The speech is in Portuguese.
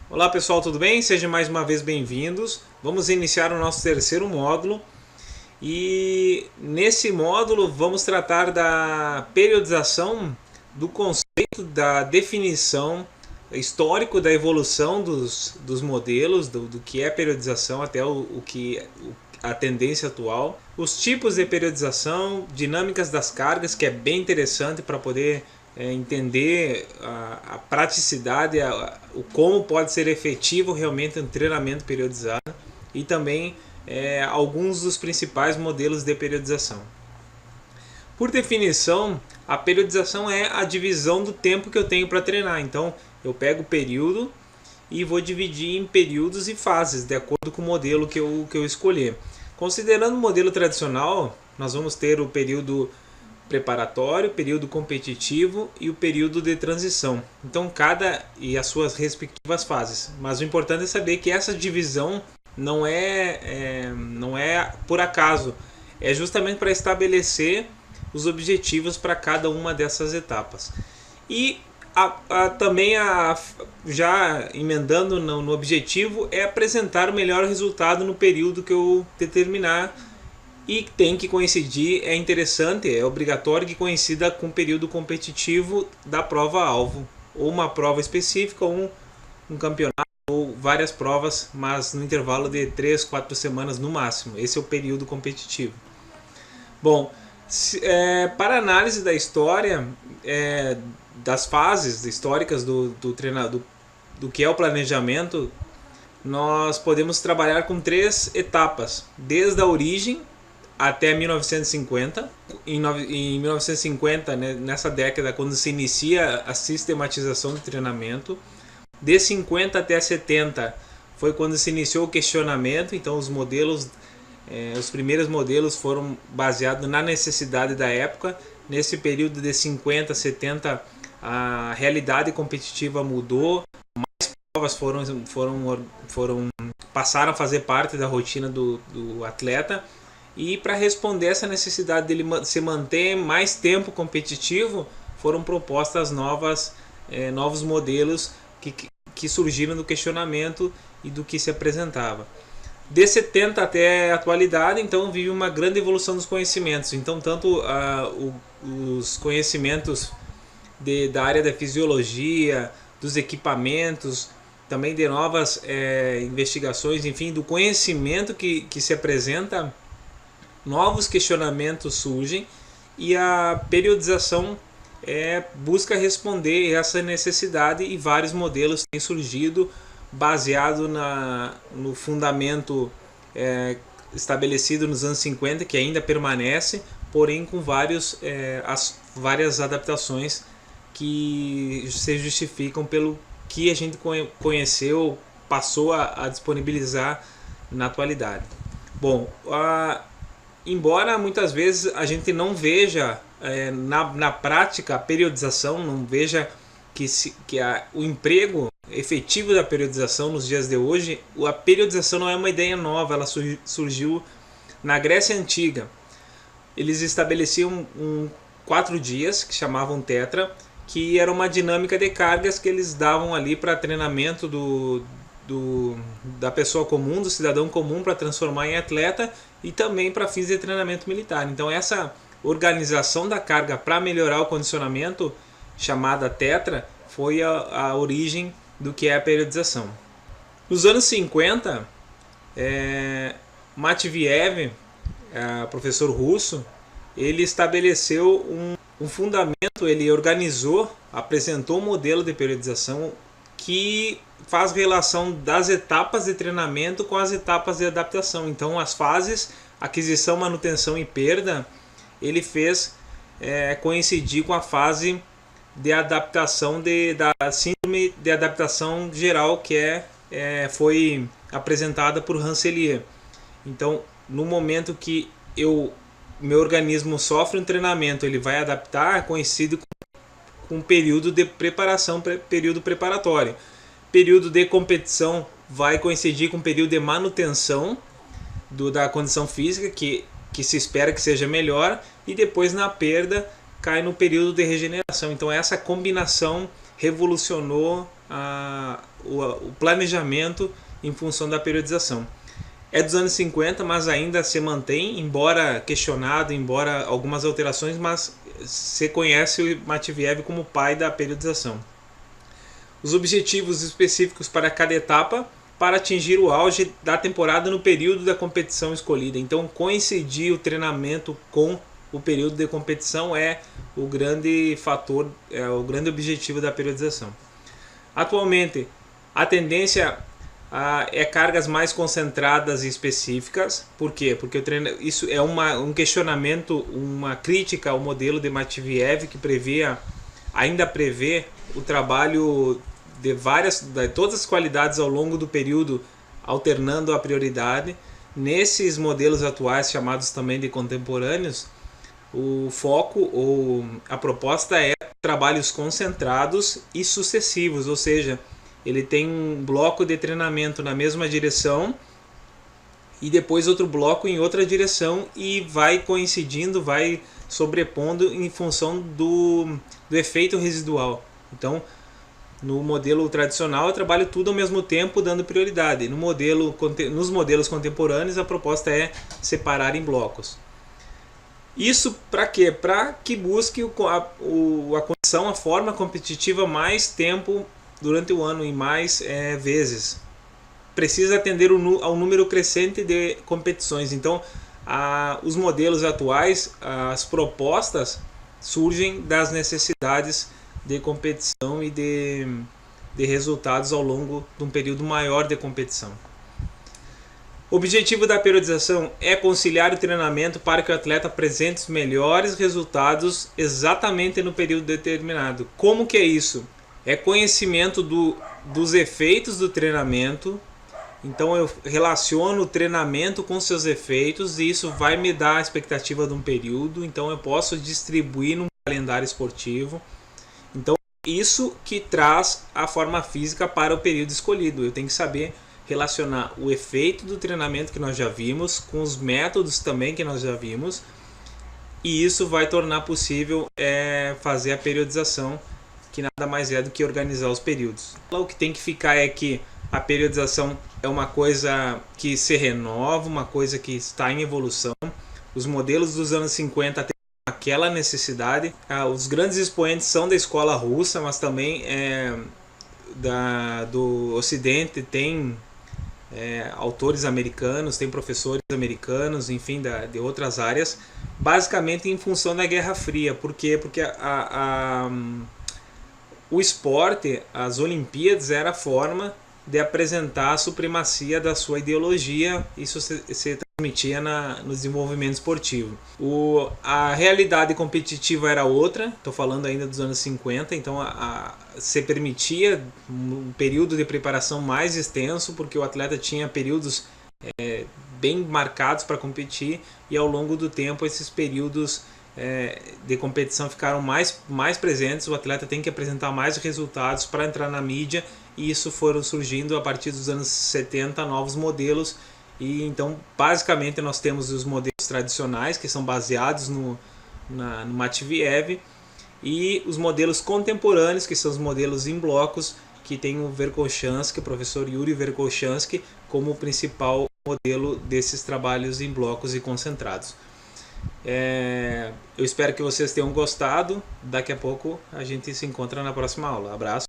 Olá pessoal, tudo bem? Sejam mais uma vez bem-vindos. Vamos iniciar o nosso terceiro módulo e nesse módulo vamos tratar da periodização, do conceito, da definição histórico da evolução dos modelos, do que é periodização até a tendência atual, os tipos de periodização, dinâmicas das cargas, que é bem interessante para poder entender a praticidade, o como pode ser efetivo realmente um treinamento periodizado e também alguns dos principais modelos de periodização. Por definição, a periodização é a divisão do tempo que eu tenho para treinar. Então, eu pego o período e vou dividir em períodos e fases, de acordo com o modelo que eu escolher. Considerando o modelo tradicional, nós vamos ter o período preparatório, período competitivo e o período de transição. Então, e as suas respectivas fases. Mas o importante é saber que essa divisão não é por acaso. É justamente para estabelecer os objetivos para cada uma dessas etapas. E também, já emendando no objetivo, é apresentar o melhor resultado no período que eu determinar. E tem que coincidir, é interessante, é obrigatório que coincida com o período competitivo da prova-alvo, ou uma prova específica, ou um campeonato, ou várias provas, mas no intervalo de 3, 4 semanas no máximo. Esse é o período competitivo. Bom, para análise da história, das fases históricas do treinador, do que é o planejamento, nós podemos trabalhar com 3 etapas, desde a origem até 1950. Em 1950, né, nessa década, quando se inicia a sistematização do treinamento. De 50 até 70 foi quando se iniciou o questionamento. Então os modelos, os primeiros modelos foram baseados na necessidade da época. Nesse período de 50 a 70 a realidade competitiva mudou, mais provas passaram a fazer parte da rotina do atleta. E para responder essa necessidade dele se manter mais tempo competitivo, foram propostas novos modelos que surgiram do questionamento e do que se apresentava. De 70 até a atualidade, então, vive uma grande evolução dos conhecimentos. Então, tanto os conhecimentos da área da fisiologia, dos equipamentos, também de novas investigações, enfim, do conhecimento que se apresenta, novos questionamentos surgem e a periodização busca responder essa necessidade, e vários modelos têm surgido baseado no fundamento estabelecido nos anos 50, que ainda permanece, porém com várias adaptações que se justificam pelo que a gente conheceu, passou a disponibilizar na atualidade. Bom, embora muitas vezes a gente não veja na prática a periodização, não veja o emprego efetivo da periodização nos dias de hoje, a periodização não é uma ideia nova, ela surgiu na Grécia Antiga. Eles estabeleciam 4 dias, que chamavam tetra, que era uma dinâmica de cargas que eles davam ali para treinamento da pessoa comum, do cidadão comum, para transformar em atleta, e também para fins de treinamento militar. Então essa organização da carga para melhorar o condicionamento, chamada tetra, foi a origem do que é a periodização. Nos anos 50, Matviev, professor russo, ele estabeleceu um fundamento, ele organizou, apresentou um modelo de periodização que faz relação das etapas de treinamento com as etapas de adaptação. Então as fases, aquisição, manutenção e perda, ele fez coincidir com a fase de adaptação da síndrome de adaptação geral, que foi apresentada por Rensselaer. Então, no momento que meu organismo sofre um treinamento, ele vai adaptar, coincide com um período de preparação, período preparatório. Período de competição vai coincidir com o período de manutenção da condição física, que se espera que seja melhor, e depois na perda cai no período de regeneração. Então essa combinação revolucionou o planejamento em função da periodização. É dos anos 50, mas ainda se mantém, embora questionado, embora algumas alterações, mas se conhece o Matveev como o pai da periodização. Os objetivos específicos para cada etapa para atingir o auge da temporada no período da competição escolhida. Então, coincidir o treinamento com o período de competição é o grande fator, é o grande objetivo da periodização. Atualmente, a tendência é cargas mais concentradas e específicas. Por quê? Porque isso é um questionamento, uma crítica ao modelo de Matveev, que ainda prevê o trabalho de todas as qualidades ao longo do período, alternando a prioridade. Nesses modelos atuais, chamados também de contemporâneos, o foco ou a proposta é trabalhos concentrados e sucessivos, ou seja, ele tem um bloco de treinamento na mesma direção e depois outro bloco em outra direção, e vai coincidindo, vai sobrepondo em função do efeito residual. Então, no modelo tradicional, eu trabalho tudo ao mesmo tempo, dando prioridade. Nos modelos contemporâneos, a proposta é separar em blocos. Isso para quê? Para que busque a condição, a forma competitiva mais tempo durante o ano e mais vezes. Precisa atender ao número crescente de competições. Então, os modelos atuais, as propostas surgem das necessidades de competição e de resultados ao longo de um período maior de competição. O objetivo da periodização é conciliar o treinamento para que o atleta apresente os melhores resultados exatamente no período determinado. Como que é isso? É conhecimento dos efeitos do treinamento. Então eu relaciono o treinamento com seus efeitos e isso vai me dar a expectativa de um período. Então eu posso distribuir num calendário esportivo. Então isso que traz a forma física para o período escolhido. Eu tenho que saber relacionar o efeito do treinamento que nós já vimos com os métodos também que nós já vimos, e isso vai tornar possível fazer a periodização, que nada mais é do que organizar os períodos. O que tem que ficar é que a periodização é uma coisa que se renova, uma coisa que está em evolução. Os modelos dos anos 50 têm aquela necessidade. Os grandes expoentes são da escola russa, mas também do Ocidente tem autores americanos, tem professores americanos, enfim, de outras áreas, basicamente em função da Guerra Fria. Por quê? Porque o esporte, as Olimpíadas, era a forma de apresentar a supremacia da sua ideologia. Isso se transmitia no desenvolvimento esportivo. A realidade competitiva era outra, estou falando ainda dos anos 50, então se permitia um período de preparação mais extenso, porque o atleta tinha períodos bem marcados para competir, e ao longo do tempo esses períodos de competição ficaram mais presentes. O atleta tem que apresentar mais resultados para entrar na mídia, e isso foram surgindo a partir dos anos 70 novos modelos. E então basicamente nós temos os modelos tradicionais, que são baseados no Matveev, e os modelos contemporâneos, que são os modelos em blocos, que tem o Verkhoshansky, o professor Yuri Verkhoshansky, como o principal modelo desses trabalhos em blocos e concentrados. Eu espero que vocês tenham gostado. Daqui a pouco a gente se encontra na próxima aula. Abraço.